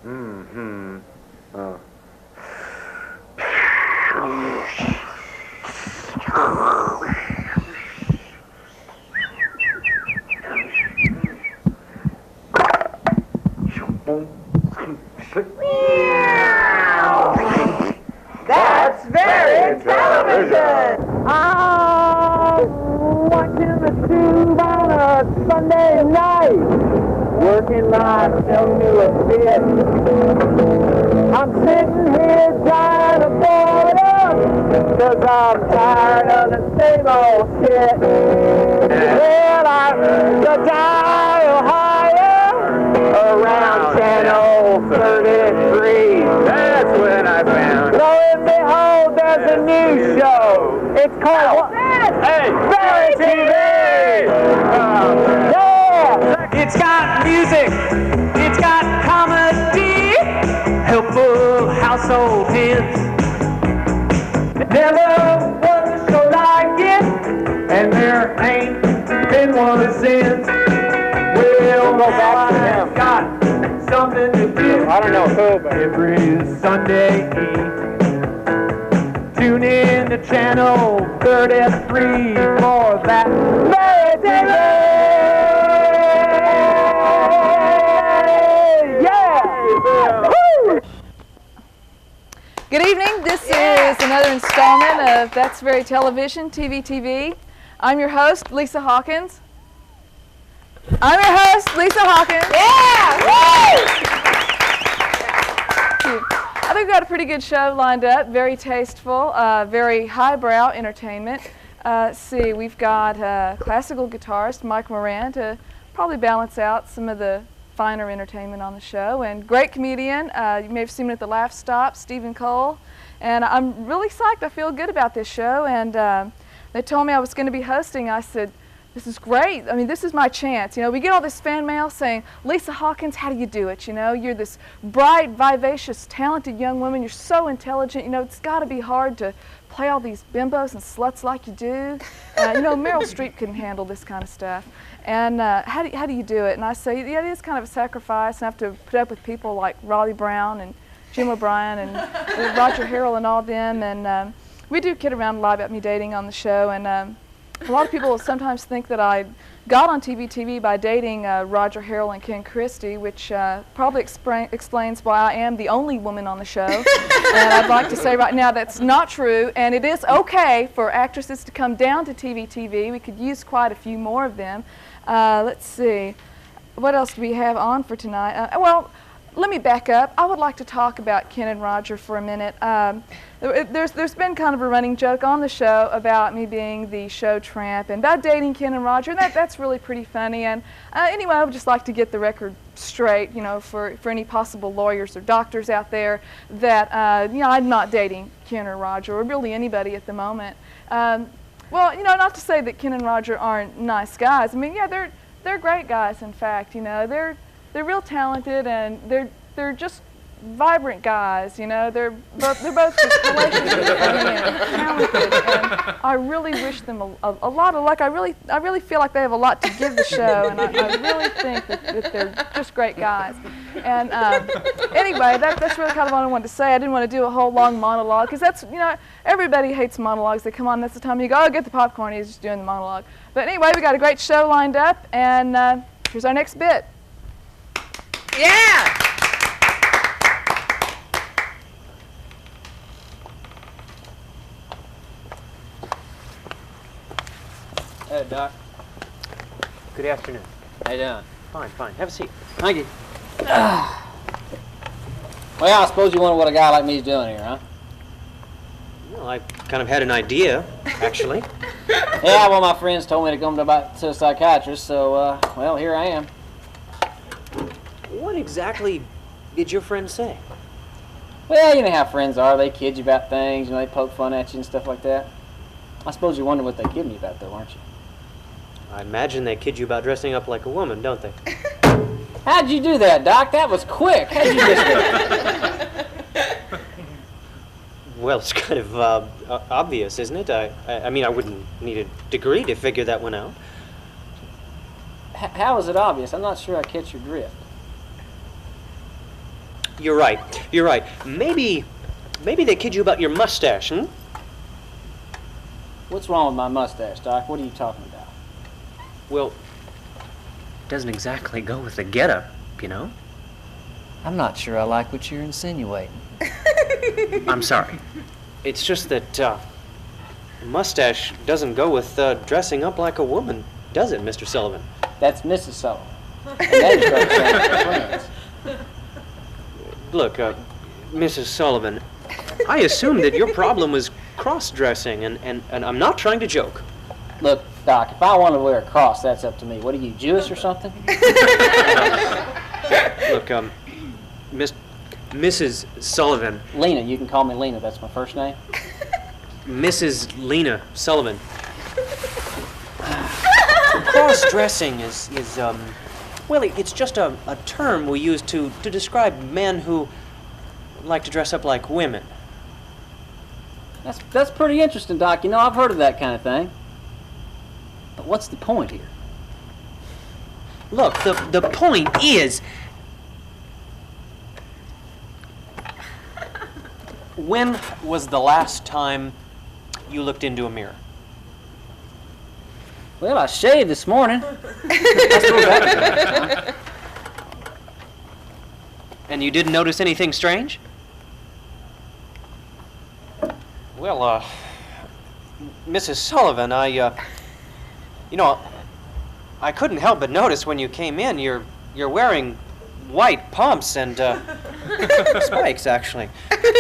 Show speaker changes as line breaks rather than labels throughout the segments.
Mm-hmm. Oh.
That's very television! I'm watching the tube on a Sunday night, working myself to a bit. I'm sitting here trying to board up, cause I'm tired of the same old shit. Well, I dial higher around channel 33.
That's when I found.
Lo and behold, there's a new show. It's called
Hey, Very TV!
Yeah!
It's got music, it's got comedy, helpful household hints.
Never was a show like it, and there ain't been one since. We'll go back to him. Got something to do.
I don't know who, but
Every Sunday eve. Tune in to channel 33 for that Very TV! Yeah! Woo!
Good evening. This is another installment of That's Very Television, TV. I'm your host, Lisa Hawkins. I think we've got a pretty good show lined up, very tasteful, very highbrow entertainment. Let's see, we've got classical guitarist Mike Moran to probably balance out some of the finer entertainment on the show, and great comedian, you may have seen him at the Laugh Stop, Stephen Cole. And I'm really psyched. I feel good about this show, and they told me I was going to be hosting. I said, this is great. I mean, this is my chance. You know, we get all this fan mail saying, Lisa Hawkins, how do you do it? You know, you're this bright, vivacious, talented young woman. You're so intelligent. You know, it's got to be hard to play all these bimbos and sluts like you do. You know, Meryl Streep couldn't handle this kind of stuff. And how do you do it? And I say, yeah, it is kind of a sacrifice. I have to put up with people like Raleigh Brown and Jim O'Brien and Roger Harrell and all of them. And we do kid around a lot about me dating on the show. And a lot of people sometimes think that I got on TV by dating Roger Harrell and Ken Christie, which probably explains why I am the only woman on the show. And I'd like to say right now that's not true, and it is okay for actresses to come down to TV. We could use quite a few more of them. Let's see, what else do we have on for tonight? Well, let me back up. I would like to talk about Ken and Roger for a minute. There's been kind of a running joke on the show about me being the show tramp and about dating Ken and Roger, and that's really pretty funny. And anyway, I would just like to get the record straight, you know, for any possible lawyers or doctors out there that, you know, I'm not dating Ken or Roger or really anybody at the moment. Well, you know, not to say that Ken and Roger aren't nice guys. I mean, yeah, they're great guys. In fact, you know, they're real talented, and they're just vibrant guys. You know, they're both just relationships and talented, and I really wish them a lot of luck. I really feel like they have a lot to give the show, and I really think that they're just great guys. And anyway, that's really kind of what I wanted to say. I didn't want to do a whole long monologue, because that's, you know, everybody hates monologues. They come on, that's the time you go, oh, get the popcorn, he's just doing the monologue. But anyway, we got a great show lined up, and here's our next bit.
Yeah!
Hey, Doc.
Good afternoon.
How you doing?
Fine. Have a seat.
Thank you. Well, I suppose you wonder what a guy like me's doing here, huh?
Well, I kind of had an idea, actually.
Yeah, well, my friends told me to come to a psychiatrist, so, well, here I am.
What exactly did your friend say?
Well, you know how friends are. They kid you about things, you know, they poke fun at you and stuff like that. I suppose you wonder what they kid me about, though, aren't you?
I imagine they kid you about dressing up like a woman, don't they?
How'd you do that, Doc? That was quick. How'd you miss that?
Well, it's kind of obvious, isn't it? I mean, I wouldn't need a degree to figure that one out.
How is it obvious? I'm not sure I catch your drift.
You're right. You're right. Maybe they kid you about your mustache, hmm?
What's wrong with my mustache, Doc? What are you talking about?
Well, it doesn't exactly go with the getup, you know?
I'm not sure I like what you're insinuating.
I'm sorry. It's just that, a mustache doesn't go with, dressing up like a woman, does it, Mr. Sullivan?
That's Mrs. Sullivan. And that is her friends.
Look, Mrs. Sullivan, I assumed that your problem was cross-dressing, and I'm not trying to joke.
Look, Doc, if I want to wear a cross, that's up to me. What are you, Jewish or something?
Look, Mrs. Sullivan.
Lena, you can call me Lena. That's my first name.
Mrs. Lena Sullivan. Cross-dressing is well, it's just a term we use to describe men who like to dress up like women.
That's pretty interesting, Doc. You know, I've heard of that kind of thing. But what's the point here?
Look, the point is, when was the last time you looked into a mirror?
Well, I shaved this morning.
And you didn't notice anything strange? Well, Mrs. Sullivan, you know, I couldn't help but notice when you came in, you're wearing white pumps and, spikes, actually.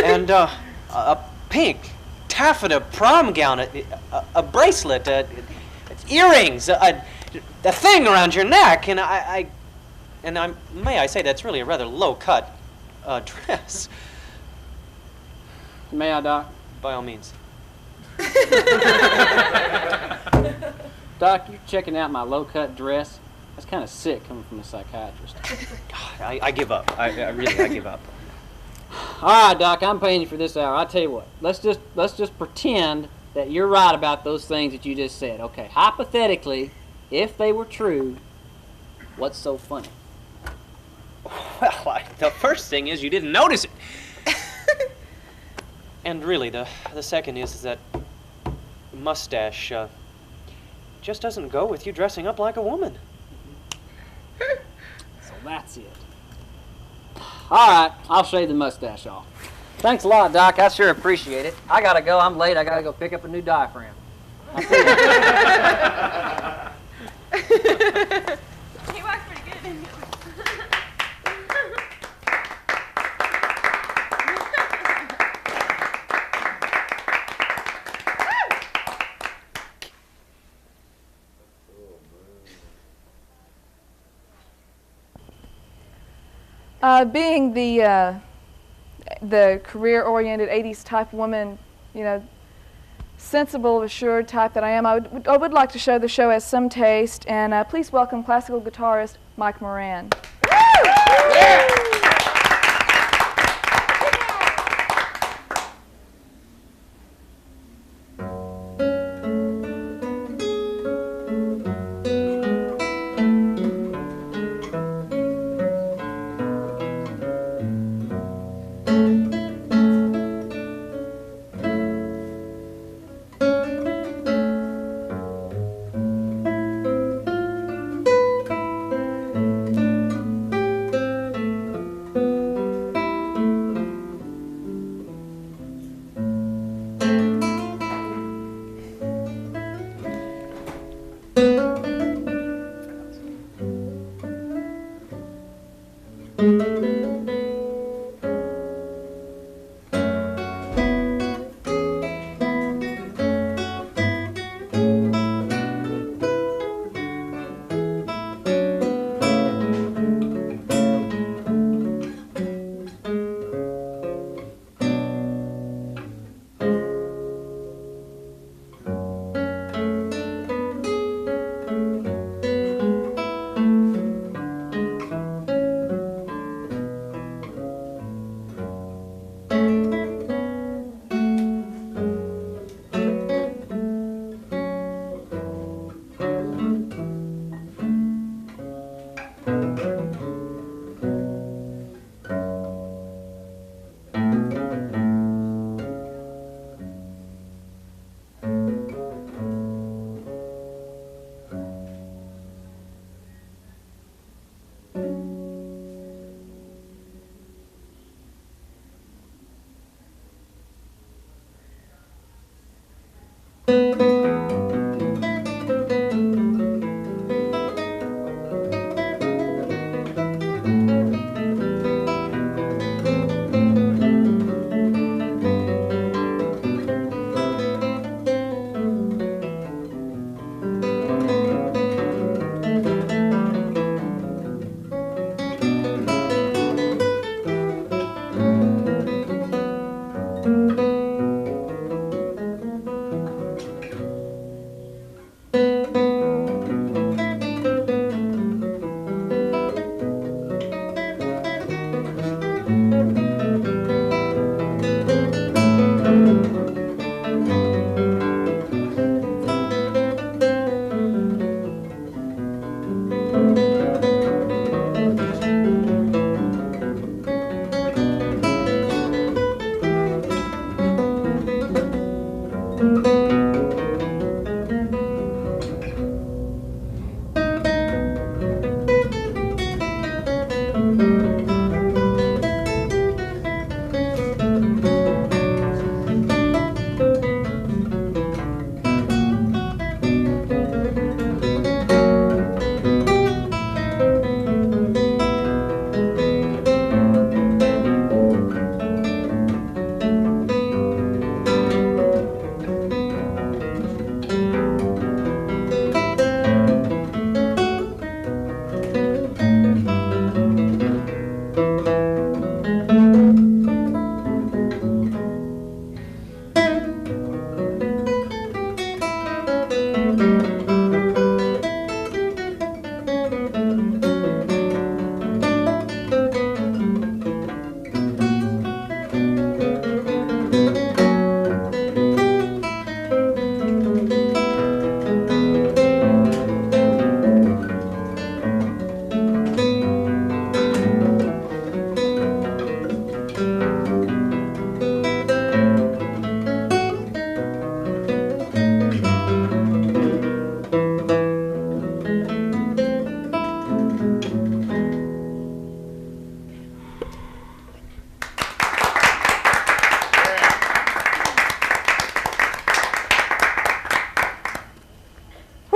And, a pink taffeta prom gown, a bracelet, earrings, a thing around your neck, and may I say that's really a rather low-cut, dress.
May I, Doc?
By all means.
Doc, you're checking out my low-cut dress? That's kind of sick coming from a psychiatrist.
I give up. I give up.
All right, Doc, I'm paying you for this hour. I'll tell you what. Let's just pretend that you're right about those things that you just said. Okay, hypothetically, if they were true, what's so funny?
Well, the first thing is you didn't notice it. And really, the second is that mustache just doesn't go with you dressing up like a woman.
So that's it. All right, I'll shave the mustache off. Thanks a lot, Doc. I sure appreciate it. I gotta go. I'm late. I gotta go pick up a new diaphragm. I'll see you.
He walked pretty good, didn't he?
Being the career-oriented 80s type woman, you know, sensible, assured type that I am, I would like to show the show as some taste, and please welcome classical guitarist Mike Moran.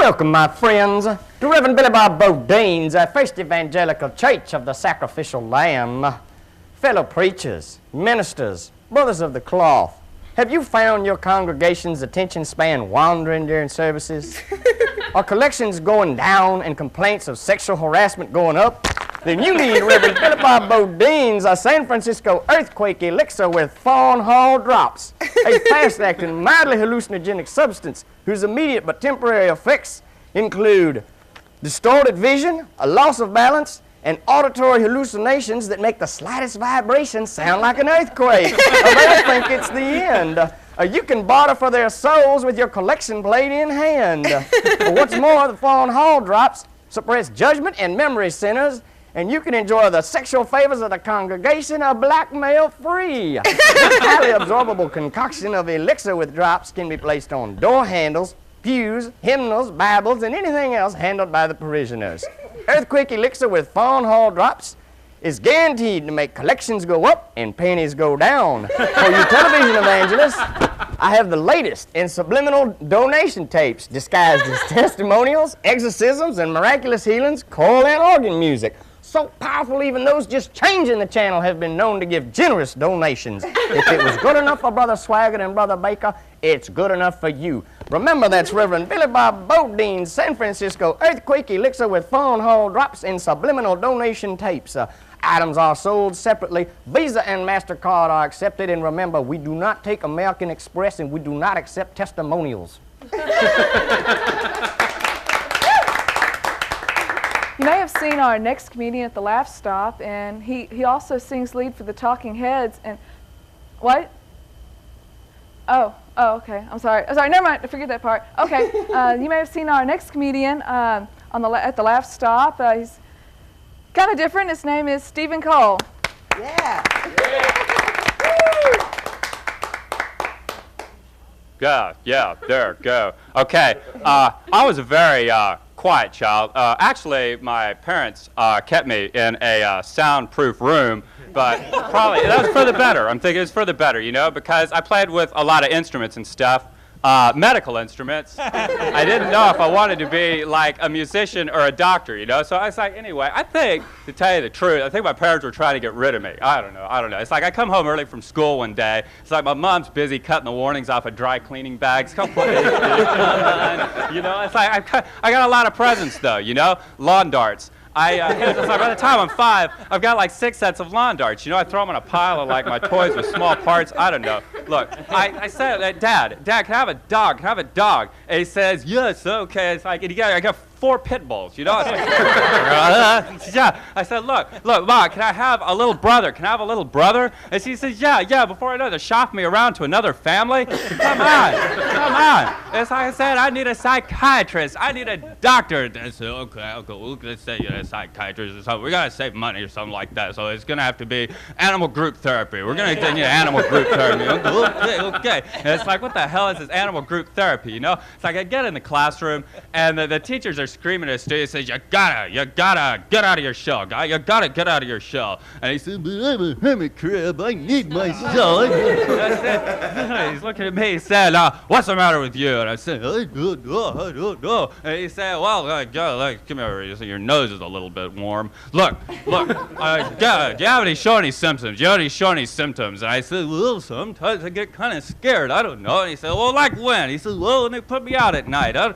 Welcome, my friends, to Reverend Billy Bob Bodine's First Evangelical Church of the Sacrificial Lamb. Fellow preachers, ministers, brothers of the cloth, have you found your congregation's attention span wandering during services? Are collections going down and complaints of sexual harassment going up? Then you need Reverend Billy Bob Bodine's San Francisco Earthquake Elixir with Fawn Hall Drops, a fast-acting, mildly hallucinogenic substance whose immediate but temporary effects include distorted vision, a loss of balance, and auditory hallucinations that make the slightest vibration sound like an earthquake. They think it's the end. You can barter for their souls with your collection plate in hand. What's more, the Fawn Hall Drops suppress judgment and memory centers, and you can enjoy the sexual favors of the congregation blackmail-free. This highly absorbable concoction of elixir with drops can be placed on door handles, pews, hymnals, Bibles, and anything else handled by the parishioners. Earthquake Elixir with Fawn Hall Drops is guaranteed to make collections go up and pennies go down. For you television evangelists, I have the latest in subliminal donation tapes disguised as testimonials, exorcisms, and miraculous healings, choral and organ music. So powerful, even those just changing the channel have been known to give generous donations. If it was good enough for Brother Swaggart and Brother Baker, it's good enough for you. Remember, that's Reverend Billy Bob Bodine's San Francisco Earthquake Elixir with Fawn Hall Drops in subliminal donation tapes. Items are sold separately. Visa and MasterCard are accepted. And remember, we do not take American Express and we do not accept testimonials.
You may have seen our next comedian at the Laugh Stop, and he also sings lead for the Talking Heads. And what? Oh, okay. I'm sorry. Never mind. Forget that part. Okay. You may have seen our next comedian at the Laugh Stop. He's kind of different. His name is Stephen Cole.
Yeah.
Yeah, there, go. Okay, I was a very quiet child. Actually, my parents kept me in a soundproof room, but probably that was for the better. I'm thinking it's for the better, you know, because I played with a lot of instruments and stuff. Medical instruments. I didn't know if I wanted to be like a musician or a doctor, you know? So I was like, anyway, I think, to tell you the truth, I think my parents were trying to get rid of me. I don't know. It's like I come home early from school one day. It's like my mom's busy cutting the warnings off of dry cleaning bags. Come put it, you know? It's like I got a lot of presents, though, you know? Lawn darts. It's like by the time I'm 5, I've got like 6 sets of lawn darts. You know, I throw them in a pile of like my toys with small parts. I don't know. Look, I said, Dad, can I have a dog? Can I have a dog? And he says, yes, okay. It's like, I got 4 pit bulls, you know? It's like, yeah. I said, look, Ma, can I have a little brother? Can I have a little brother? And she says, yeah. Before I know it, they're shopping me around to another family. Come on. It's like I said, I need a psychiatrist. I need a doctor. I said, okay, we're going to say you're a psychiatrist or something. We got to save money or something like that. So it's going to have to be animal group therapy. We're going to get you animal group therapy. Okay. And it's like, what the hell is this animal group therapy, you know? It's like I get in the classroom and the teachers are screaming at us, says, you gotta get out of your shell, guy. You gotta get out of your shell. And he said, but I'm a hermit crab. I need my shell. He's looking at me. He said, what's the matter with you? And I said, I don't know. And he said, well, come here. Your nose is a little bit warm. Look. Do you have any show any symptoms? And I said, well, sometimes I get kind of scared. I don't know. And he said, well, like when? He said, well, when they put me out at night. And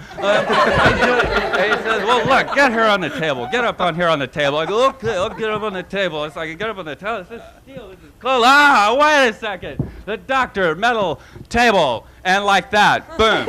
he says, well, look, get here on the table. Get up on here on the table. I go, okay, I'll get up on the table. It's like I get up on the table. It says, steal, this is close. Wait a second. The doctor, metal table, and like that. Boom.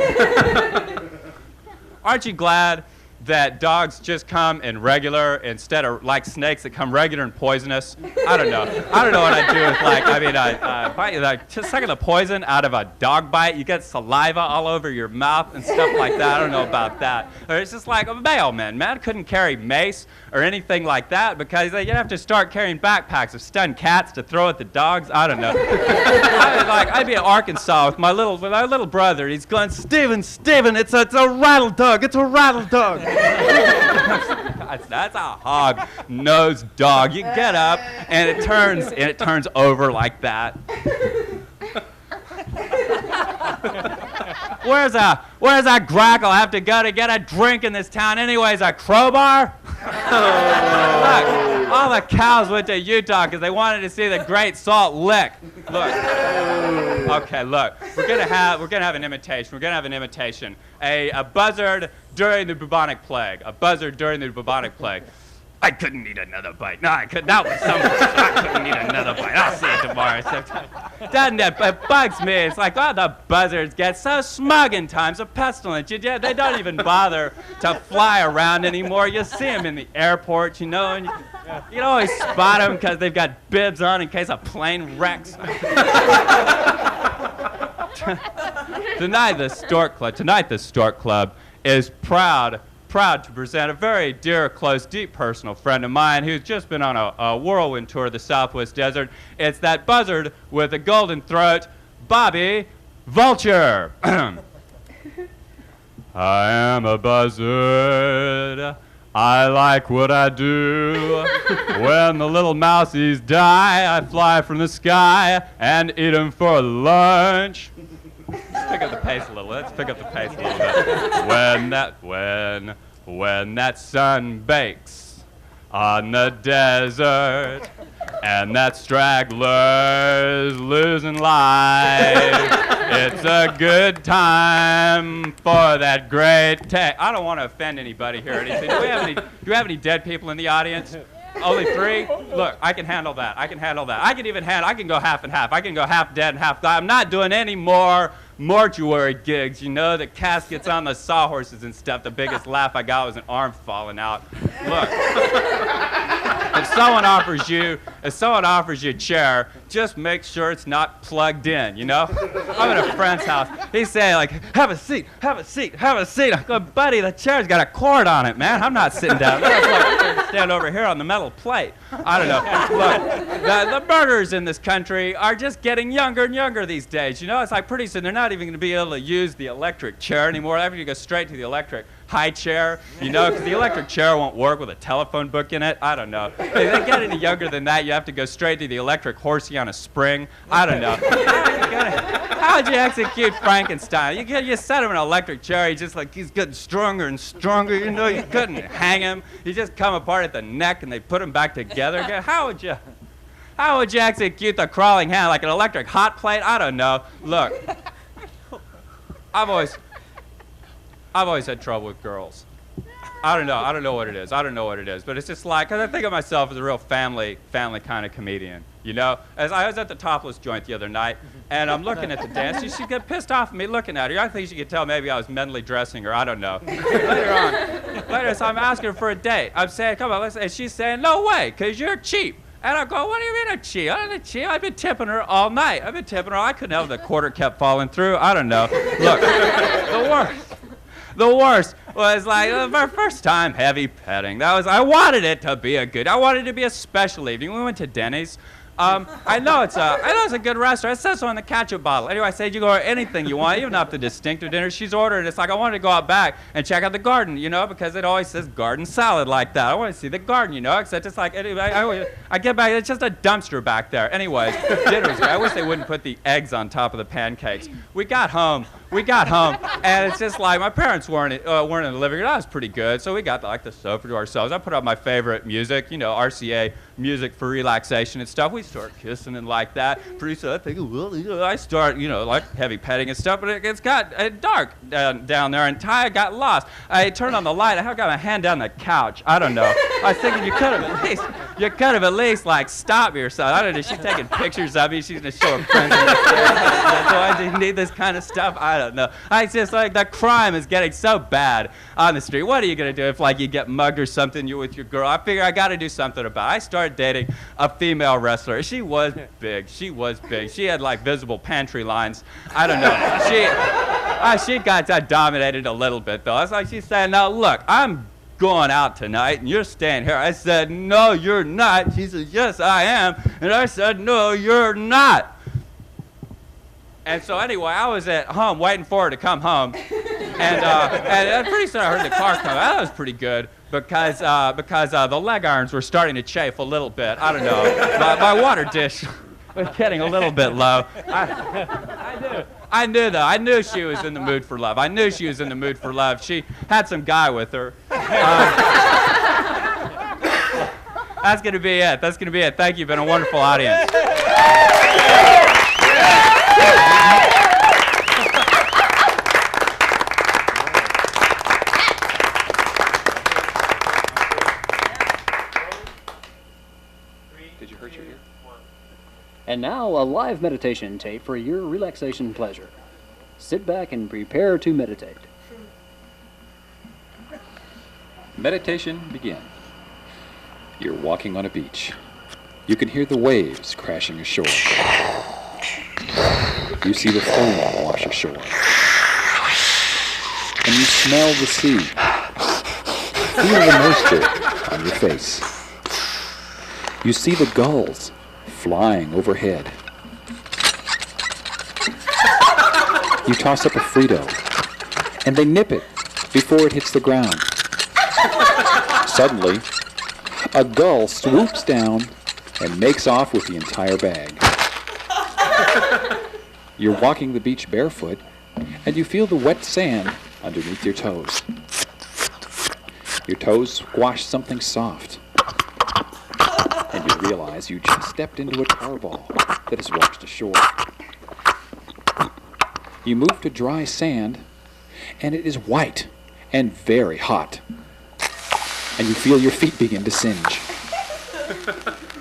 Aren't you glad that dogs just come in regular instead of like snakes that come regular and poisonous? I don't know what I'd do with just sucking the poison out of a dog bite. You get saliva all over your mouth and stuff like that. I don't know about that. Or it's just like a mailman. Man couldn't carry mace or anything like that because you'd have to start carrying backpacks of stunned cats to throw at the dogs. I don't know. I'd be in Arkansas with my little brother. He's going, Stephen, it's a rattle dog. It's a rattle dog. That's a hog-nosed dog. You get up and it turns over like that. Where's that grackle have to go to get a drink in this town anyways? A crowbar? Look, all the cows went to Utah because they wanted to see the Great Salt Lick. Look. Okay, look. We're gonna have an imitation. We're gonna have an imitation. A buzzard during the bubonic plague. A buzzard during the bubonic plague. I couldn't eat another bite. No, I couldn't. That was so much. I couldn't eat another bite. I'll see it tomorrow. Doesn't it? It bugs me. It's like, oh, the buzzards get so smug in times of pestilence. They don't even bother to fly around anymore. You see them in the airport, you know, and you don't always spot them because they've got bibs on in case a plane wrecks. Tonight, the Stork Club is proud to present a very dear, close, deep personal friend of mine who's just been on a whirlwind tour of the Southwest Desert. It's that buzzard with a golden throat, Bobby Vulture. I am a buzzard. I like what I do. When the little mousies die, I fly from the sky and eat them for lunch. Let's pick up the pace a little. Let's pick up the pace a little bit. When that sun bakes on the desert and that straggler's losing life, it's a good time for that great I don't want to offend anybody here or anything. Do we have any dead people in the audience? Only 3? Look, I can handle that. I can go half and half. I can go half dead and half alive. I'm not doing any more mortuary gigs, you know, the caskets on the sawhorses and stuff. The biggest laugh I got was an arm falling out. Look, if someone offers you a chair, just make sure it's not plugged in, you know? I'm at a friend's house. He's saying, like, have a seat. I go, buddy, the chair's got a cord on it, man. I'm not sitting down there. I'm going to stand over here on the metal plate. I don't know. Look, the murderers in this country are just getting younger and younger these days, you know? It's like pretty soon they're not even going to be able to use the electric chair anymore. They're going to go straight to the electric high chair, you know, because the electric chair won't work with a telephone book in it. I don't know. If they get any younger than that, you have to go straight to the electric horsey on a spring. I don't know. How would you execute Frankenstein? You set him in an electric chair, he's getting stronger and stronger, you know, you couldn't hang him. He just come apart at the neck and they put him back together again. How would you execute the crawling hand, like an electric hot plate? I don't know. Look, I've always had trouble with girls. I don't know what it is. But it's just like, because I think of myself as a real family kind of comedian, you know? As I was at the Topless joint the other night, and I'm looking at the dance. She'd get pissed off at me looking at her. I think she could tell maybe I was mentally dressing her. I don't know. Later, so I'm asking her for a date. I'm saying, come on, let's. And she's saying, no way, because you're cheap. And I go, what do you mean I'm cheap? I'm not cheap. I've been tipping her all night. I couldn't help the quarter kept falling through. I don't know. Look, the worst was like our first time heavy petting. I wanted it to be a special evening. We went to Denny's. I know it's a good restaurant. It says so on the ketchup bottle. Anyway, I said you go order anything you want, even up to distinctive dinner. She's ordering. It's like I wanted to go out back and check out the garden, you know, because it always says garden salad like that. I want to see the garden, you know. Except it's like anyway, I get back. It's just a dumpster back there. Anyways, dinner was great. I wish they wouldn't put the eggs on top of the pancakes. We got home, and it's just like my parents weren't in the living room. That was pretty good. So we got the sofa to ourselves. I put up my favorite music, you know, RCA music for relaxation and stuff. We start kissing and like that. Pretty soon I think, well, I start, you know, like heavy petting and stuff, but it's got dark down there, and Ty got lost. I turned on the light. I got my hand down the couch. I don't know. I was thinking you could have at least like stopped me or something. I don't know. She's taking pictures of me. She's gonna show her friends. So I didn't need this kind of stuff. I don't know. I just like the crime is getting so bad on the street. What are you gonna do if like you get mugged or something? You with your girl? I figure I got to do something about it. I started dating a female wrestler. She was big. She had like visible pantry lines. I don't know. She got dominated a little bit though. It's like she's saying, "Now look, I'm going out tonight and you're staying here." I said, "No, you're not." She said, "Yes, I am." And I said, "No, you're not." And so anyway, I was at home waiting for her to come home, and pretty soon I heard the car come. That was pretty good because the leg irons were starting to chafe a little bit. I don't know. My water dish was getting a little bit low. I knew though. I knew she was in the mood for love. I knew she was in the mood for love. She had some guy with her. That's going to be it. That's going to be it. Thank you. You've been a wonderful audience.
Did you hurt your ear?
And now a live meditation tape for your relaxation pleasure. Sit back and prepare to meditate.
Meditation begin. You're walking on a beach. You can hear the waves crashing ashore. You see the foam wash ashore. And you smell the sea. Feel the moisture on your face. You see the gulls flying overhead. You toss up a Frito, and they nip it before it hits the ground. Suddenly, a gull swoops down and makes off with the entire bag. You're walking the beach barefoot, and you feel the wet sand underneath your toes. Your toes squash something soft, and you realize you just stepped into a tar ball that has washed ashore. You move to dry sand, and it is white and very hot, and you feel your feet begin to singe.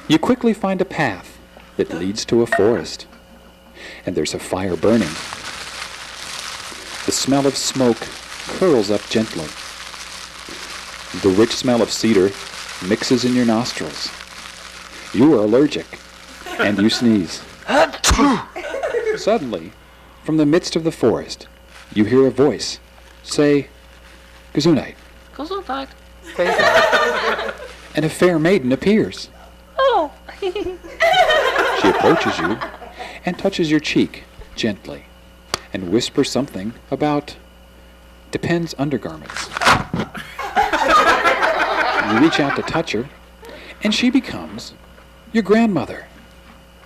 You quickly find a path that leads to a forest, and there's a fire burning. The smell of smoke curls up gently. The rich smell of cedar mixes in your nostrils. You are allergic, and you sneeze. Suddenly, from the midst of the forest, you hear a voice say, "Gesundheit."
Gesundheit.
And a fair maiden appears.
Oh.
She approaches you and touches your cheek gently and whispers something about Depends undergarments. You reach out to touch her, and she becomes your grandmother.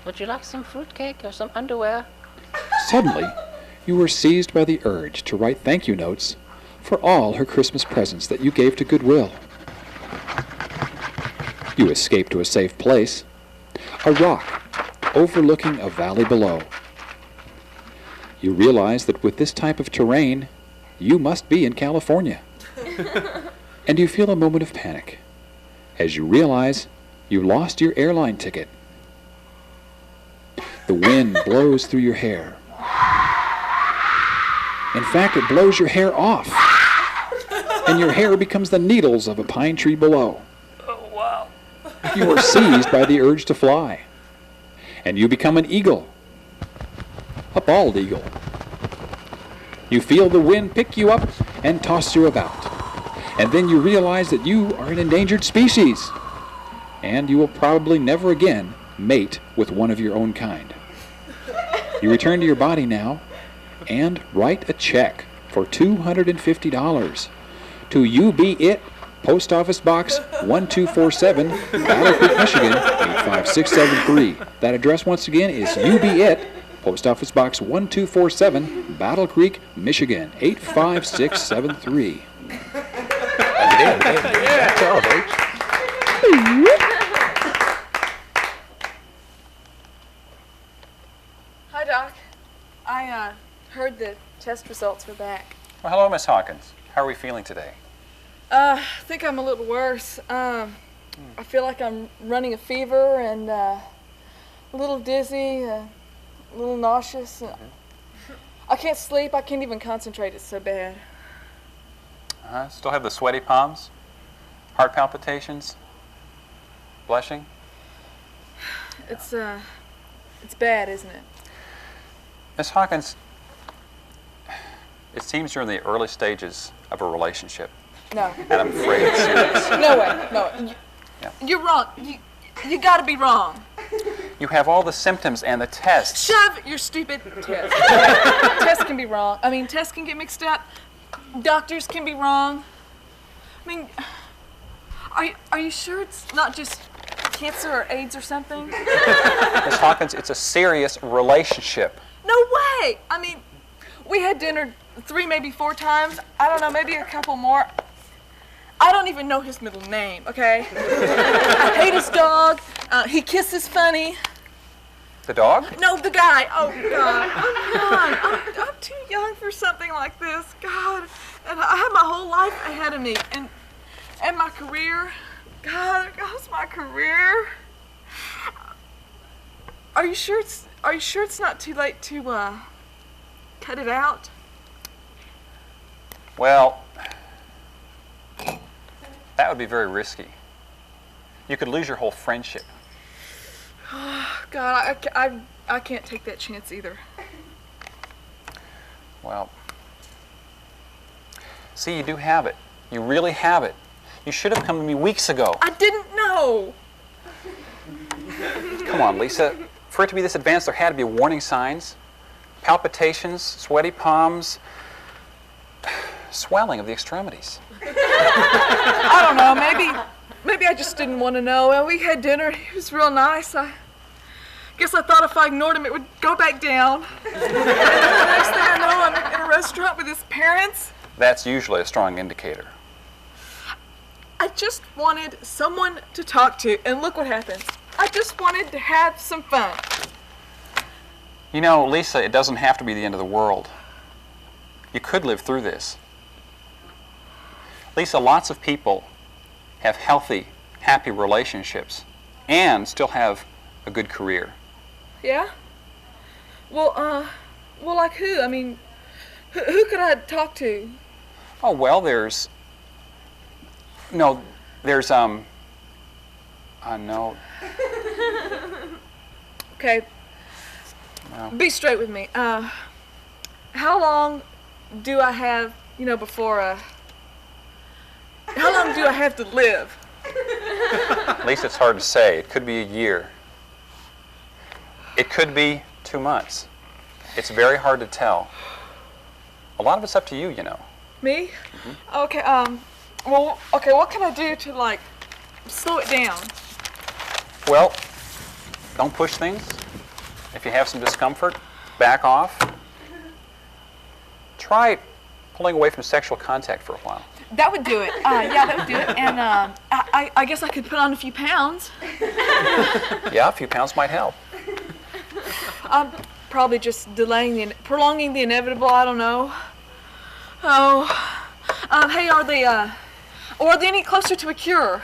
Would you like some fruitcake or some underwear?
Suddenly, you are seized by the urge to write thank you notes for all her Christmas presents that you gave to Goodwill. You escape to a safe place, a rock overlooking a valley below. You realize that with this type of terrain, you must be in California. And you feel a moment of panic as you realize you lost your airline ticket. The wind blows through your hair. In fact, it blows your hair off, and your hair becomes the needles of a pine tree below.
Oh, wow.
You are seized by the urge to fly, and you become an eagle, a bald eagle. You feel the wind pick you up and toss you about, and then you realize that you are an endangered species, and you will probably never again mate with one of your own kind. You return to your body now and write a check for $250 to You Be It, Post Office Box 1247, Battle Creek, Michigan 85673. That address once again is You Be It, Post Office Box 1247, Battle Creek, Michigan 85673.
Hi, Doc. I heard the test results were back.
Well, hello, Miss Hawkins. How are we feeling today?
I think I'm a little worse. I feel like I'm running a fever and a little dizzy, a little nauseous. I can't sleep. I can't even concentrate. It's so bad.
Still have the sweaty palms? Heart palpitations? Blushing?
It's bad, isn't it?
Miss Hawkins, it seems you're in the early stages of a relationship.
No.
And I'm afraid it's serious.
No way. No. You're wrong. You gotta be wrong.
You have all the symptoms and the tests.
Shove your stupid test. Tests can be wrong. I mean, tests can get mixed up. Doctors can be wrong. I mean, are you sure it's not just cancer or AIDS or something?
Miss Hawkins, it's a serious relationship.
No way! I mean, We had dinner 3, maybe 4 times. I don't know, maybe a couple more. I don't even know his middle name, okay? I hate his dog. He kisses funny.
The dog?
No, the guy. Oh, God. I'm young. I'm too young for something like this. God. And I have my whole life ahead of me. And my career. God, there goes my career. Are you sure it's not too late to cut it out?
Well, that would be very risky. You could lose your whole friendship.
God, I can't take that chance either.
Well, see, you do have it. You really have it. You should have come to me weeks ago.
I didn't know.
Come on, Lisa. For it to be this advanced, there had to be warning signs. Palpitations, sweaty palms, swelling of the extremities.
I don't know, maybe I just didn't want to know. Well, we had dinner, he was real nice. I guess I thought if I ignored him, it would go back down. And the next thing I know, I'm in a restaurant with his parents.
That's usually a strong indicator.
I just wanted someone to talk to, and look what happened. I just wanted to have some fun.
You know, Lisa, it doesn't have to be the end of the world. You could live through this. Lisa, lots of people have healthy, happy relationships and still have a good career.
Yeah? Well, like who? I mean, who could I talk to?
Oh, well, there's, no.
Okay.
No.
Be straight with me. How long do I have, before, how long do I have to live?
At least it's hard to say. It could be a year. It could be 2 months. It's very hard to tell. A lot of it's up to you, you know.
Me? Mm-hmm. Okay, what can I do to, slow it down?
Well, don't push things. If you have some discomfort, back off. Try pulling away from sexual contact for a while.
That would do it. Yeah, that would do it. And I guess I could put on a few pounds.
Yeah, a few pounds might help.
I'm probably just prolonging the inevitable. I don't know. Oh, hey, are they any closer to a cure?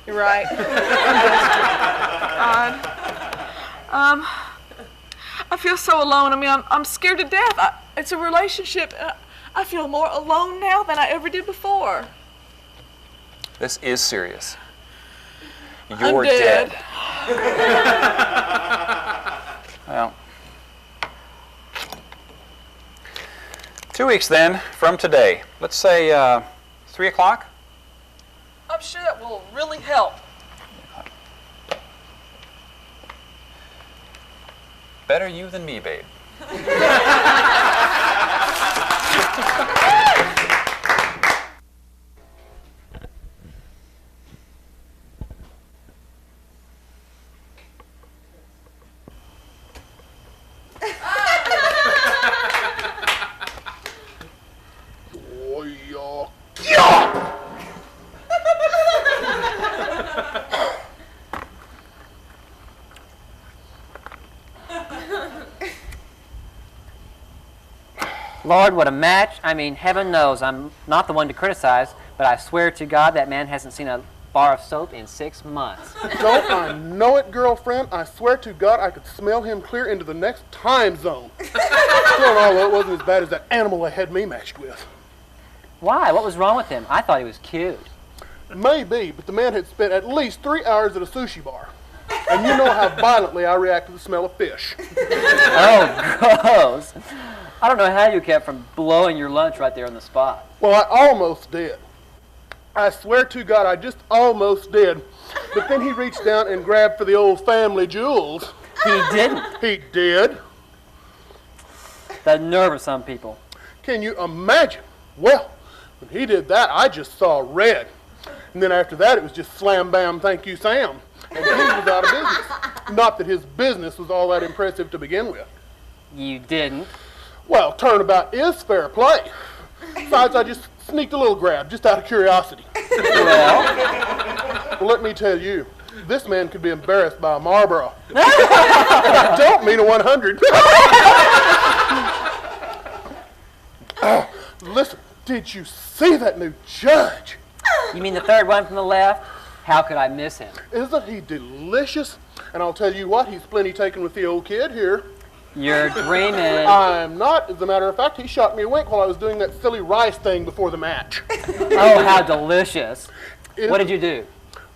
You're right. I feel so alone. I mean, I'm scared to death. It's a relationship. I feel more alone now than I ever did before.
This is serious.
I'm
You're
dead.
Well, 2 weeks then from today. Let's say 3 o'clock.
I'm sure that will really help.
Better you than me, babe.
Lord, what a match. I mean, heaven knows I'm not the one to criticize, but I swear to God that man hasn't seen a bar of soap in 6 months.
Don't I know it, girlfriend? I swear to God I could smell him clear into the next time zone. Still and all, though, it wasn't as bad as that animal they had me matched with.
Why? What was wrong with him? I thought he was cute.
Maybe, but the man had spent at least 3 hours at a sushi bar. And you know how violently I react to the smell of fish.
Oh, gross. I don't know how you kept from blowing your lunch right there on the spot.
Well, I almost did. I swear to God, I just almost did. But then he reached down and grabbed for the old family jewels.
He didn't.
He did.
The nerve of some people.
Can you imagine? Well, when he did that, I just saw red. And then after that, it was just slam, bam, thank you, Sam. And he was out of business. Not that his business was all that impressive to begin with.
You didn't.
Well, turnabout is fair play. Besides, I just sneaked a little grab, just out of curiosity. Well, let me tell you, this man could be embarrassed by a Marlboro. I don't mean a 100. Listen, did you see that new judge?
You mean the third one from the left? How could I miss him?
Isn't he delicious? And I'll tell you what, he's plenty taken with the old kid here.
You're dreaming.
I'm not. As a matter of fact, he shot me a wink while I was doing that silly rice thing before the match.
Oh, how delicious. What did you do?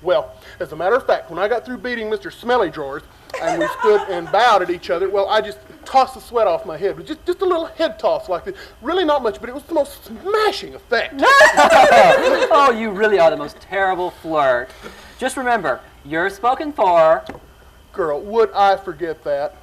Well, as a matter of fact, when I got through beating Mr. Smelly Drawers and we stood and bowed at each other, well, I just tossed the sweat off my head with just a little head toss like this. Really not much, but it was the most smashing effect.
Oh, you really are the most terrible flirt. Just remember, you're spoken for.
Girl, would I forget that?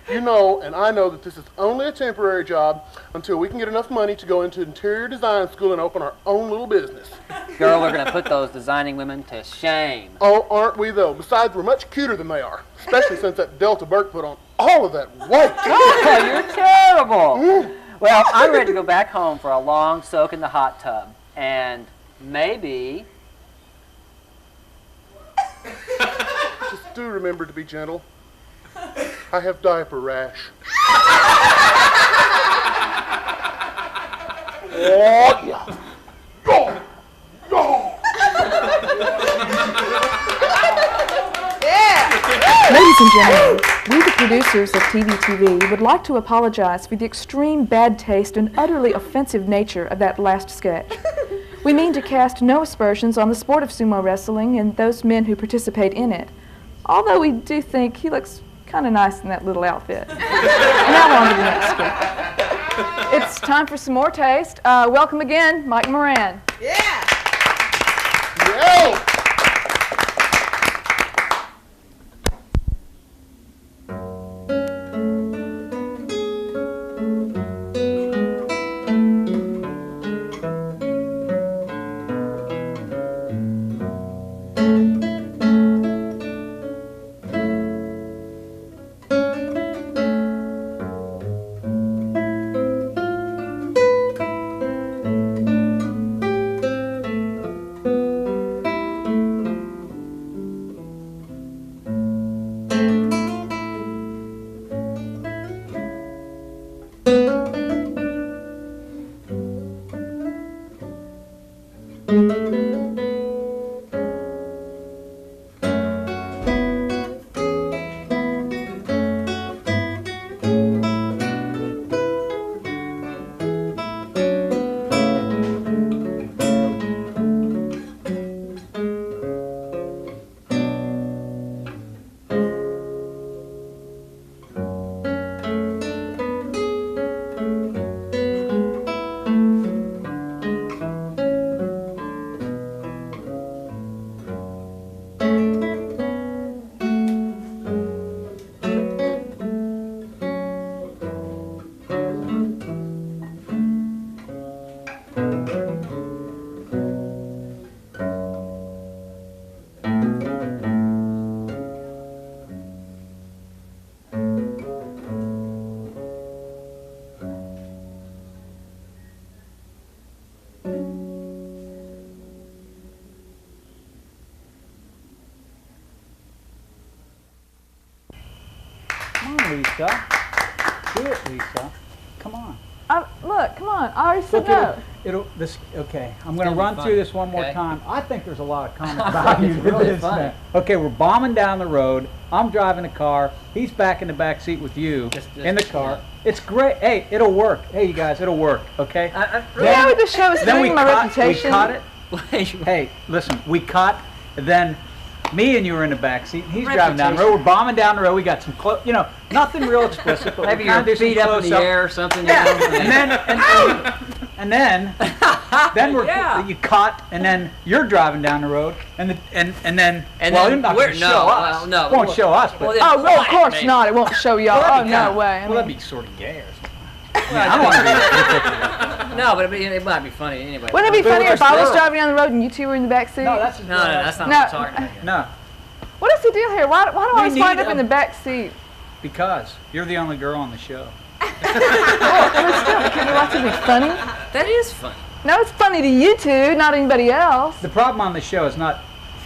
You know, and I know that this is only a temporary job until we can get enough money to go into interior design school and open our own little business.
Girl, we're going to put those designing women to shame.
Oh, aren't we though? Besides, we're much cuter than they are, especially since that Delta Burke put on all of that weight.
Oh, you're terrible. Well, I'm ready to go back home for a long soak in the hot tub. And maybe...
Just do remember to be gentle. I have diaper rash. Oh, yeah. Go! Go!
Ladies and gentlemen, we the producers of TV would like to apologize for the extreme bad taste and utterly offensive nature of that last sketch. We mean to cast no aspersions on the sport of sumo wrestling and those men who participate in it, although we do think he looks kind of nice in that little outfit. Now on to the next skit. It's time for some more taste. Welcome again, Mike Moran.
Yeah!
Yo!
Come on, Lisa. Do it, Lisa. Come on.
Look, come on. I already said no.
Okay, I'm going to run through this one more time. I think there's a lot of comic value
It's
to
really
this.
funny.
Okay, we're bombing down the road. I'm driving a car. He's back in the back seat with you in the car. It's great. Hey, it'll work. Hey, you guys, it'll work. Okay.
Yeah, with the show is doing my reputation.
We caught it. Hey, listen. We caught. Then me and you were in the back seat. He's driving down the road. We're bombing down the road. We got some close. You know, nothing real explicit. But
Maybe your feet up in the air or something.
Yeah.
You know?
And then we're you caught, and then you're driving down the road, and then well, you're not going to show us.
No,
won't show us. But
Oh, of course not. It won't show y'all. Oh, no way.
Well, that'd be sort of gay or something. I don't want to be.
No, but it might be funny anyway.
Wouldn't it be funny if I was driving down the road and you two were in the back seat?
No, that's
not what I'm talking about yet.
No.
What is the deal here? Why do I always wind up in the back seat?
Because you're the only girl on the show.
Can we watch it be funny?
That is funny.
No, it's funny to you two, not anybody else.
The problem on the show is not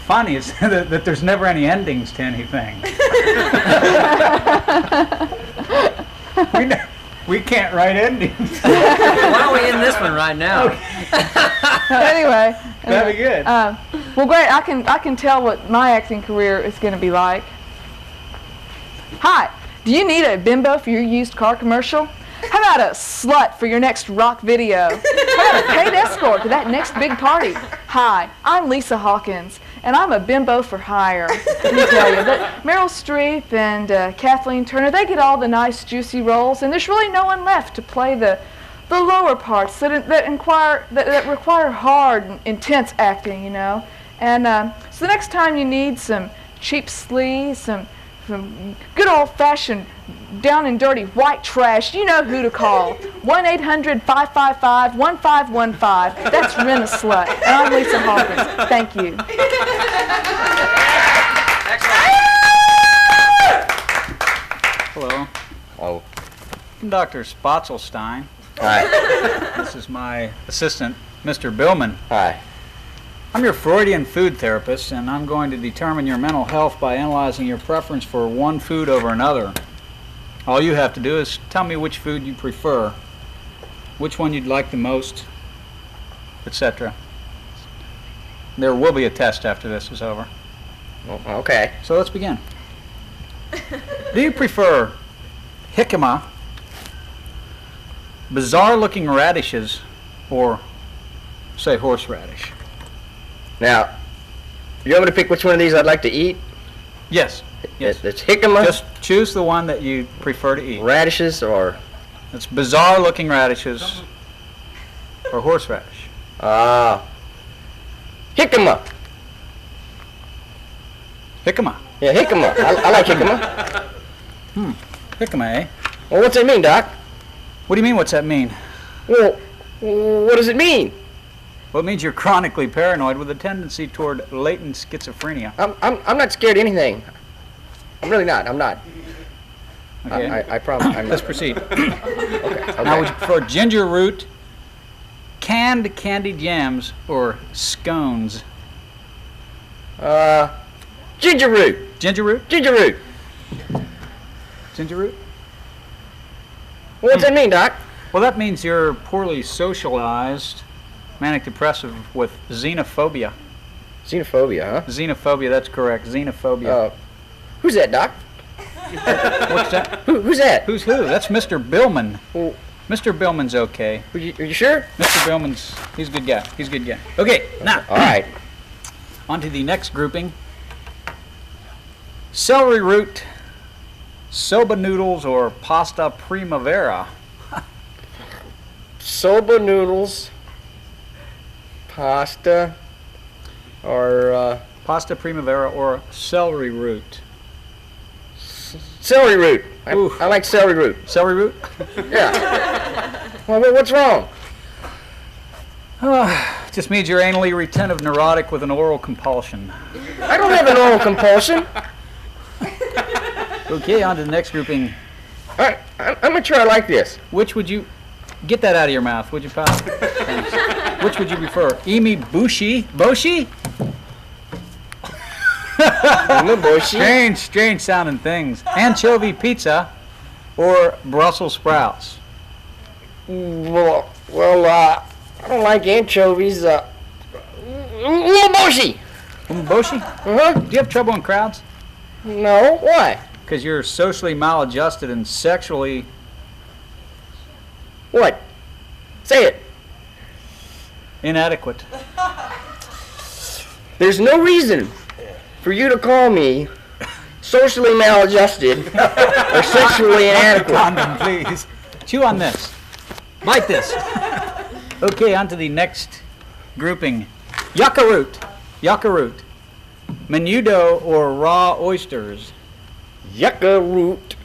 funny, it's that there's never any endings to anything. We can't write endings.
Why don't we end this one right now?
Anyway.
That'd be good.
Well, great. I can tell what my acting career is going to be like. Hi. Do you need a bimbo for your used car commercial? How about a slut for your next rock video? How about a paid escort to that next big party? Hi, I'm Lisa Hawkins, and I'm a bimbo for hire. Let me tell you that Meryl Streep and Kathleen Turner, they get all the nice, juicy roles, and there's really no one left to play the lower parts that require hard and intense acting, you know. And so the next time you need some cheap sleaze, some good old-fashioned, down and dirty white trash, you know who to call. 1-800-555-1515. That's Rent-A-Slut. And I'm Lisa Hawkins. Thank you.
Hello.
Oh.
I'm Dr. Spotzelstein.
Hi.
This is my assistant, Mr. Billman.
Hi.
I'm your Freudian food therapist, and I'm going to determine your mental health by analyzing your preference for one food over another. All you have to do is tell me which food you prefer, which one you'd like the most, etc. There will be a test after this is over.
Okay.
So let's begin. Do you prefer jicama, bizarre-looking radishes, or, say, horseradish?
Now, you want me to pick which one of these I'd like to eat?
Yes. Yes.
It's jicama.
Just choose the one that you prefer to eat.
Radishes or?
It's bizarre-looking radishes or horseradish.
Jicama.
Jicama.
Yeah, jicama. I like jicama.
Jicama, eh?
Well, what's that mean, Doc?
What do you mean, what's that mean?
Well, what does it mean?
Well, it means you're chronically paranoid with a tendency toward latent schizophrenia.
I'm not scared of anything. I'm really not. I'm not.
Okay.
I promise.
Let's proceed.
Okay.
Now, would you prefer ginger root, canned candy jams, or scones?
Ginger root.
Ginger root?
Ginger root.
Ginger root?
What's that mean, Doc?
Well, that means you're poorly socialized, manic depressive with xenophobia.
Xenophobia, huh?
Xenophobia, that's correct. Xenophobia.
Who's that, Doc?
What's that?
Who's that?
Who's who? That's Mr. Billman.
Well,
Mr. Billman's okay.
Are you sure?
Mr. Billman's, he's a good guy. He's a good guy. Okay, now.
All right.
On to the next grouping. Celery root, soba noodles, or pasta primavera.
Soba noodles, pasta, or
pasta primavera, or celery root.
Celery root. I like celery root.
Celery root?
Yeah. Well, what's wrong?
It just means you're anally retentive neurotic with an oral compulsion.
I don't have an oral compulsion.
Okay, on to the next grouping.
All right, I'm not sure I like this.
Which would you... Get that out of your mouth, would you, pal? Thanks. Which would you prefer? Emi Boshi? Boshi? Strange sounding things. Anchovy pizza or Brussels sprouts?
Well, I don't like anchovies. Umeboshi.
Umeboshi?
Uh-huh.
Do you have trouble in crowds?
No. Why?
Because you're socially maladjusted and sexually...
What? Say it.
Inadequate.
There's no reason for you to call me socially maladjusted or sexually inadequate.
Condom, please. Chew on this. Bite this. Okay, on to the next grouping. Yucca root. Yucca root. Menudo or raw oysters?
Yucca root.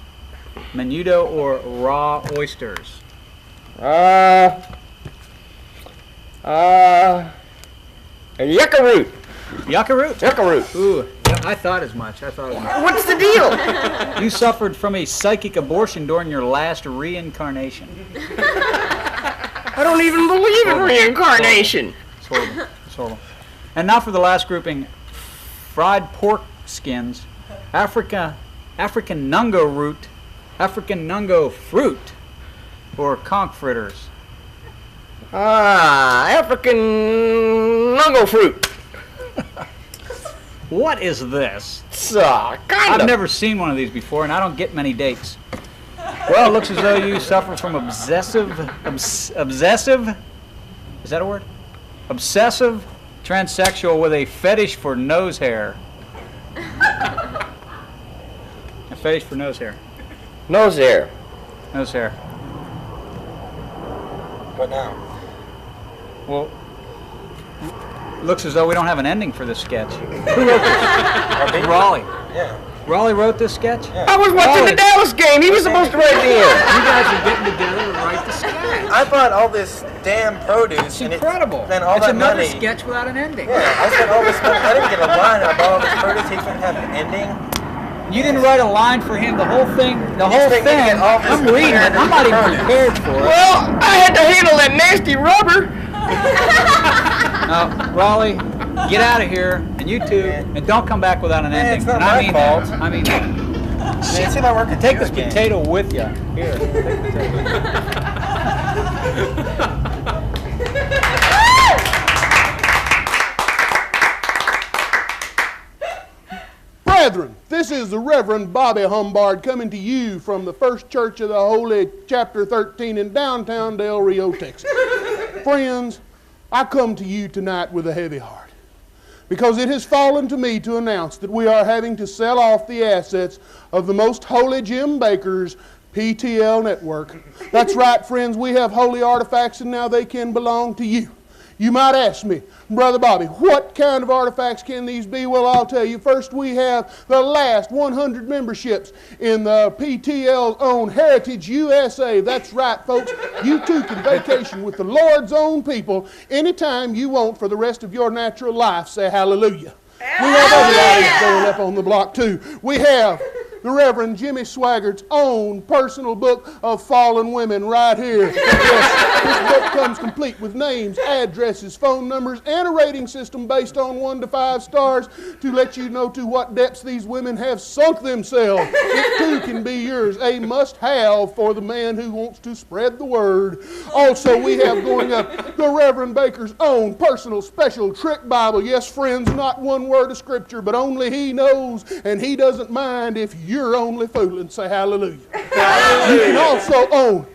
Menudo or raw oysters?
Yucca root.
Yucca root?
Yucca root.
Ooh, I thought as much.
What's the deal?
You suffered from a psychic abortion during your last reincarnation.
I don't even believe in reincarnation.
Sort of. And now for the last grouping, fried pork skins, African nungo root, African nungo fruit, or conch fritters.
African nungo fruit.
What is this?
I've
never seen one of these before, and I don't get many dates. Well, it looks as though you suffer from obsessive, is that a word? Obsessive transsexual with a fetish for nose hair. A fetish for nose hair.
Nose hair.
Nose hair.
What now?
Well, looks as though we don't have an ending for this sketch.
Who wrote this?
Raleigh.
Yeah.
Raleigh wrote this sketch?
Yeah. I was watching the Dallas game. He was supposed to write the end.
You guys are getting together to write the sketch.
I bought all this damn produce.
It's incredible.
Then all
it's
that
another
money.
sketch without an ending.
Yeah, I said all this money. I didn't get a line. I bought all this produce. He's going to have an ending.
You didn't write a line for him. The whole thing. I'm reading it. I'm not even prepared for it.
Well, I had to handle that nasty rubber.
Now, Raleigh, get out of here, and you two, and don't come back without an ending.
It's not
And
my fault.
I mean,
See my work
take this potato with you. Here, take the potato.
Brethren, this is the Reverend Bobby Humbard coming to you from the First Church of the Holy, Chapter 13 in downtown Del Rio, Texas. Friends, I come to you tonight with a heavy heart because it has fallen to me to announce that we are having to sell off the assets of the Most Holy Jim Baker's PTL network. That's right, friends, we have holy artifacts and now they can belong to you. You might ask me, Brother Bobby, what kind of artifacts can these be? Well, I'll tell you. First, we have the last 100 memberships in the PTL's own Heritage USA. That's right, folks. You too can vacation with the Lord's own people anytime you want for the rest of your natural life. Say hallelujah. We have other items going up on the block, too. We have the Reverend Jimmy Swaggart's own personal book of fallen women right here. Yes, this book comes complete with names, addresses, phone numbers, and a rating system based on 1 to 5 stars to let you know to what depths these women have sunk themselves. It too can be yours, a must-have for the man who wants to spread the word. Also, we have going up the Reverend Baker's own personal special trick Bible. Yes, friends, not one word of scripture, but only he knows, and he doesn't mind if you're only fooling. Say hallelujah. Hallelujah. You can also own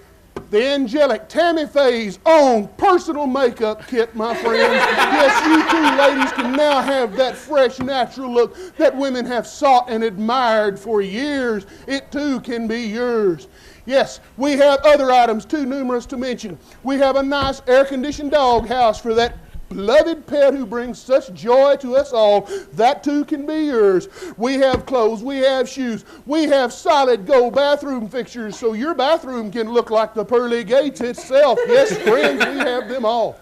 the angelic Tammy Faye's own personal makeup kit, my friends. Yes, you two ladies can now have that fresh, natural look that women have sought and admired for years. It too can be yours. Yes, we have other items too numerous to mention. We have a nice air-conditioned dog house for that beloved pet who brings such joy to us all. That too can be yours. We have clothes, we have shoes, we have solid gold bathroom fixtures so your bathroom can look like the pearly gates itself. Yes, friends, we have them all.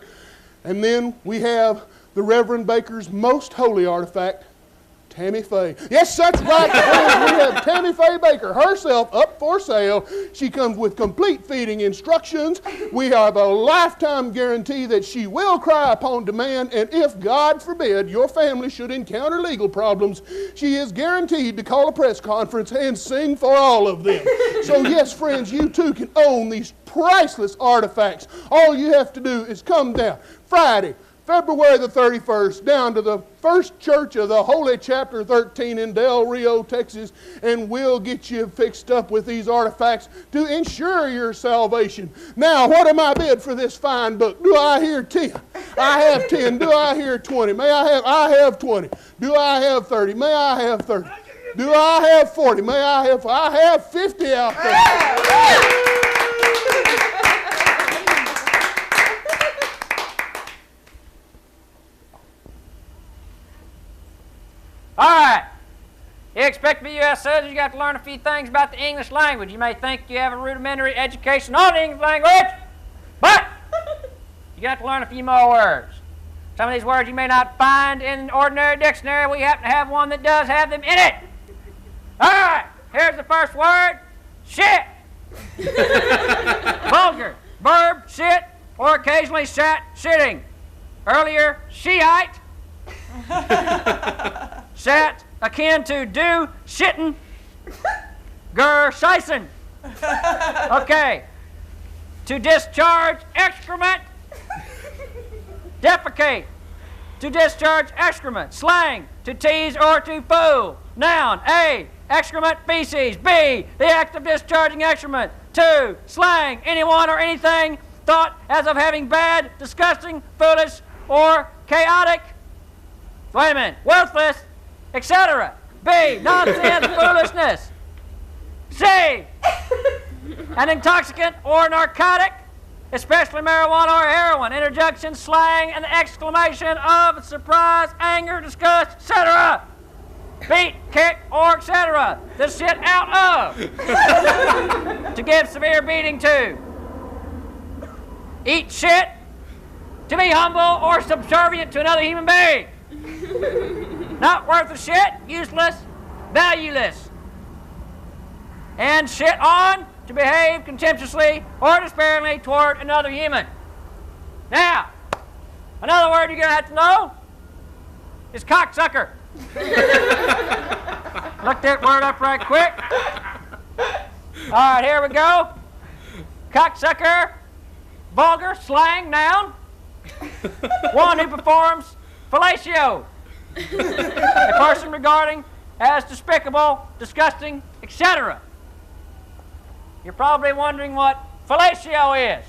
And then we have the Reverend Baker's most holy artifact, Tammy Faye. Yes, that's right, friends. We have Tammy Faye Baker herself up for sale. She comes with complete feeding instructions. We have a lifetime guarantee that she will cry upon demand, and if, God forbid, your family should encounter legal problems, she is guaranteed to call a press conference and sing for all of them. So yes, friends, you too can own these priceless artifacts. All you have to do is come down Friday, February the 31st, down to the First Church of the Holy Chapter 13 in Del Rio, Texas, and we'll get you fixed up with these artifacts to ensure your salvation. Now, what am I bid for this fine book? Do I hear 10? I have 10. Do I hear 20? I have 20. Do I have 30? May I have 30? Do I have 40? I have 50 out there.
All right. You expect to be U.S. citizens, you got to learn a few things about the English language. You may think you have a rudimentary education on the English language, but you got to learn a few more words.
Some of these words you may not find in an ordinary dictionary. We happen to have one that does have them in it. All right, here's the first word, shit. Vulgar, verb, shit, or occasionally sat, shitting. Earlier, shiite. Sat, akin to do, shitting. Ger, scheisen. Okay. To discharge excrement. Defecate. To discharge excrement. Slang. To tease or to fool. Noun. A. Excrement, feces. B. The act of discharging excrement. 2. Slang. Anyone or anything thought as of having bad, disgusting, foolish, or chaotic. Wait a minute. Worthless, etc. B. Nonsense, foolishness. C. An intoxicant or narcotic, especially marijuana or heroin. Interjection, slang, and exclamation of surprise, anger, disgust, etc. Beat, kick, or etc. The shit out of. To give severe beating to. Eat shit. To be humble or subservient to another human being. Not worth a shit, useless, valueless. And shit on, to behave contemptuously or despairingly toward another human. Now, another word you're going to have to know is cocksucker. Look that word up right quick. All right, here we go. Cocksucker, vulgar, slang, noun. One who performs fellatio. A person regarding as despicable, disgusting, etc. You're probably wondering what fellatio is.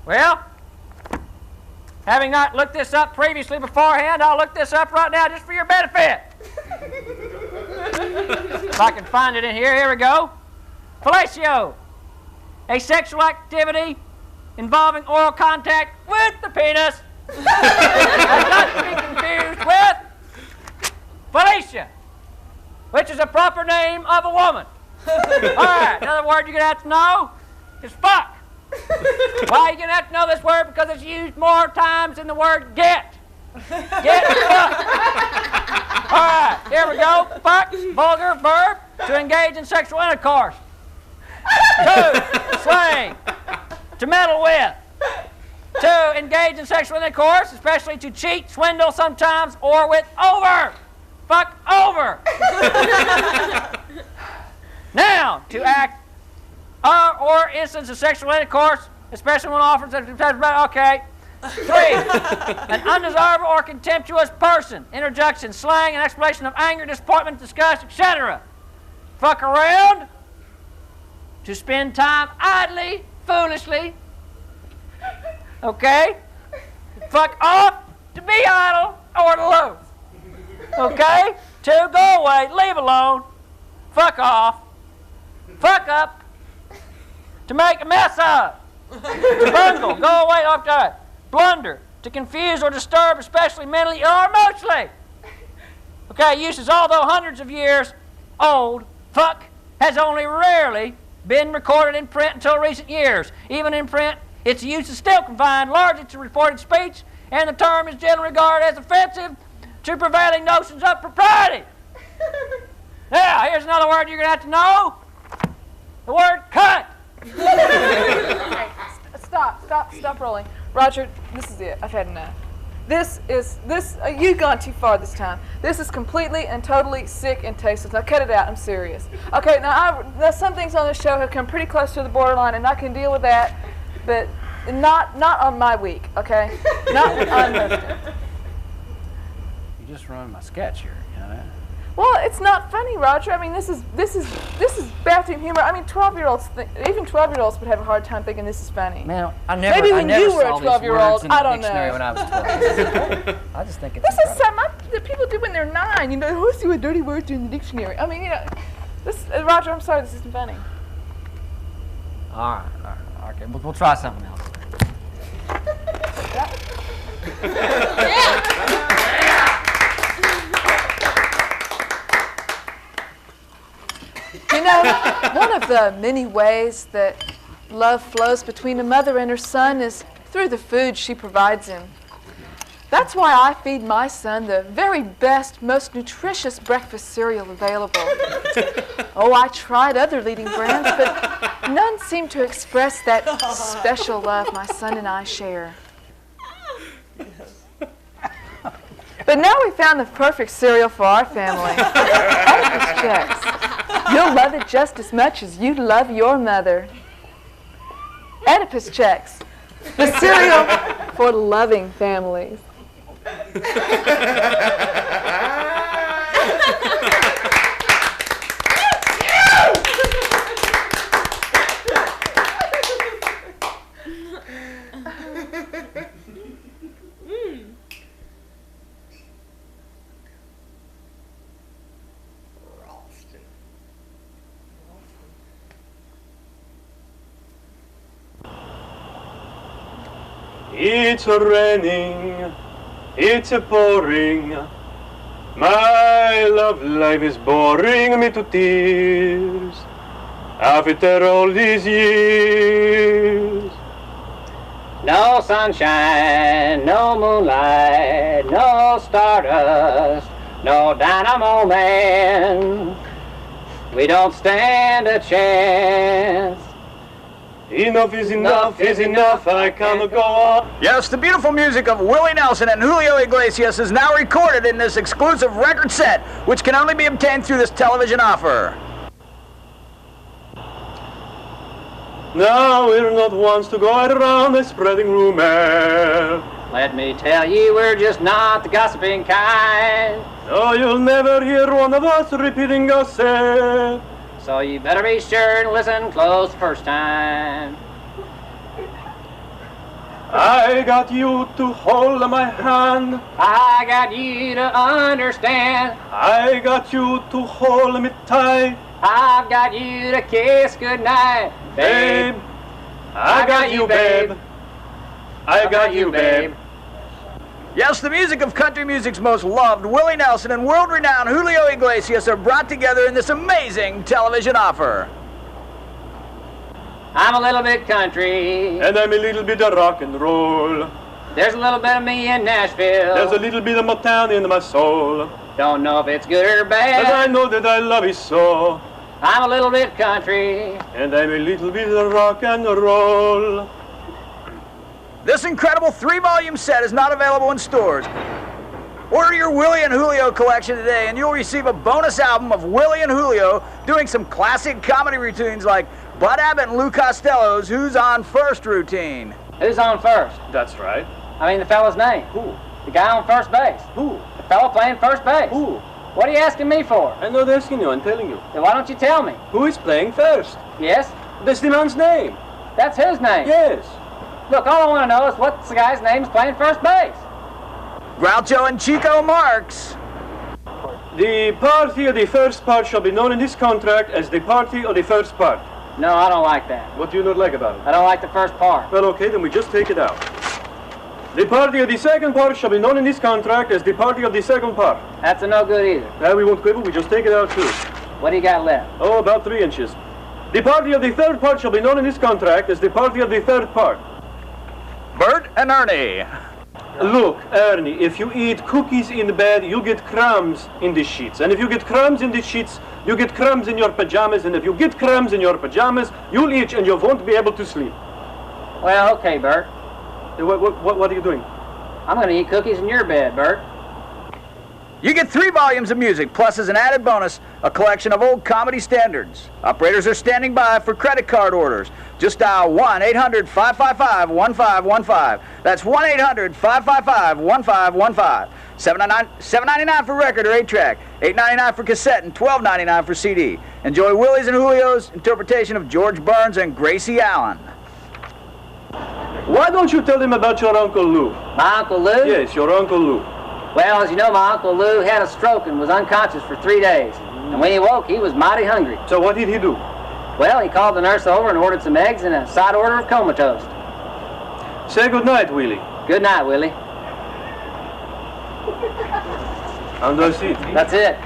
Well, having not looked this up previously beforehand, I'll look this up right now just for your benefit. If I can find it in here, here we go. Fellatio, a sexual activity involving oral contact with the penis. That's not to be confused with fellatio, which is a proper name of a woman. All right, another word you're going to have to know is fuck. Why are you going to have to know this word? Because it's used more times than the word get. Get fuck. All right, here we go. Fuck, vulgar verb, to engage in sexual intercourse. 2, slang, to meddle with. 2, engage in sexual intercourse, especially to cheat, swindle sometimes, or with over. Fuck over. Now, to act or instance of sexual intercourse, especially when offered. Okay. 3, an undesirable or contemptuous person. Interjection, slang, and explanation of anger, disappointment, disgust, etc. Fuck around, to spend time idly, foolishly. Okay? Fuck off, to be idle or to lose. Okay? 2, go away, leave alone. Fuck off. Fuck up, to make a mess of. To bungle, go away, off to it. Blunder, to confuse or disturb, especially mentally or emotionally. Okay, uses, although hundreds of years old, fuck has only rarely been recorded in print until recent years. Even in print, its use is still confined largely to reported speech, and the term is generally regarded as offensive to prevailing notions of propriety. Now, here's another word you're going to have to know. The word cunt.
Okay, stop rolling. Roger, this is it. I've had enough. You've gone too far this time. This is completely and totally sick and tasteless. Now cut it out. I'm serious. Okay, now some things on this show have come pretty close to the borderline, and I can deal with that, but not on my week. Okay, not when I'm hosting.
You just ruined my sketch here. You know that?
Well, it's not funny, Roger. I mean, this is bathroom humor. I mean, 12-year-olds, even 12-year-olds would have a hard time thinking this is funny.
Man,
Maybe when you were a 12-year-old, I don't
know. When I was 12. I just think it's
this is something that people do when they're 9. You know, who see what dirty words are in the dictionary? I mean, you know, Roger, I'm sorry, this isn't funny.
All right. Okay, we'll try something else.
You know, one of the many ways that love flows between a mother and her son is through the food she provides him. That's why I feed my son the very best, most nutritious breakfast cereal available. Oh, I tried other leading brands, but none seem to express that special love my son and I share. But now we found the perfect cereal for our family. Oedipus Chex. You'll love it just as much as you love your mother. Oedipus Chex, the cereal for loving families.
It's raining, it's pouring. My love life is boring me to tears. After all these years.
No sunshine, no moonlight, no stardust, no dynamo man. We don't stand a chance.
Enough is enough, I cannot go on.
Yes, the beautiful music of Willie Nelson and Julio Iglesias is now recorded in this exclusive record set, which can only be obtained through this television offer.
Now we're not ones to go around spreading rumor.
Let me tell you, we're just not the gossiping kind.
No, you'll never hear one of us repeating gossip.
So you better be sure and listen close the first time.
I got you to hold my hand.
I got you to understand.
I got you to hold me tight.
I've got you to kiss goodnight.
Babe, I got you, babe. I got you, babe.
Yes, the music of country music's most loved, Willie Nelson and world-renowned Julio Iglesias are brought together in this amazing television offer.
I'm a little bit country.
And I'm a little bit of rock and roll.
There's a little bit of me in Nashville.
There's a little bit of Motown in my soul.
Don't know if it's good or bad.
But I know that I love it so.
I'm a little bit country.
And I'm a little bit of rock and roll.
This incredible 3-volume set is not available in stores. Order your Willie and Julio collection today and you'll receive a bonus album of Willie and Julio doing some classic comedy routines like Bud Abbott and Lou Costello's Who's On First routine.
Who's on first?
That's right.
I mean the fellow's name.
Who?
The guy on first base.
Who?
The fellow playing first base.
Who?
What are you asking me for?
I'm not asking you, I'm telling you.
Then why don't you tell me?
Who is playing first?
Yes?
That's the man's name.
That's his name?
Yes.
Look, all I want to know is what's the guy's name is playing first base.
Groucho and Chico Marx.
The party of the first part shall be known in this contract as the party of the first part.
No, I don't like that.
What do you not like about it?
I don't like the first part.
Well, okay, then we just take it out. The party of the second part shall be known in this contract as the party of the second part.
That's a no good either.
Now we won't quibble, we just take it out too.
What do you got left?
Oh, about 3 inches. The party of the third part shall be known in this contract as the party of the third part.
Bert and Ernie.
Look, Ernie, if you eat cookies in bed, you get crumbs in the sheets. And if you get crumbs in the sheets, you get crumbs in your pajamas. And if you get crumbs in your pajamas, you'll itch and you won't be able to sleep.
Well, okay, Bert.
What are you doing?
I'm going to eat cookies in your bed, Bert.
You get 3 volumes of music, plus as an added bonus, a collection of old comedy standards. Operators are standing by for credit card orders. Just dial 1-800-555-1515. That's 1-800-555-1515. $7.99 for record or 8-track, $8.99 for cassette, and $12.99 for CD. Enjoy Willie's and Julio's interpretation of George Burns and Gracie Allen.
Why don't you tell them about your Uncle Lou?
My Uncle Lou?
Yes, your Uncle Lou.
Well, as you know, my Uncle Lou had a stroke and was unconscious for 3 days. And when he woke, he was mighty hungry.
So what did he do?
Well, he called the nurse over and ordered some eggs and a side order of coma toast.
Say good night, Willie.
Good night, Willie.
And that's it.
That's it.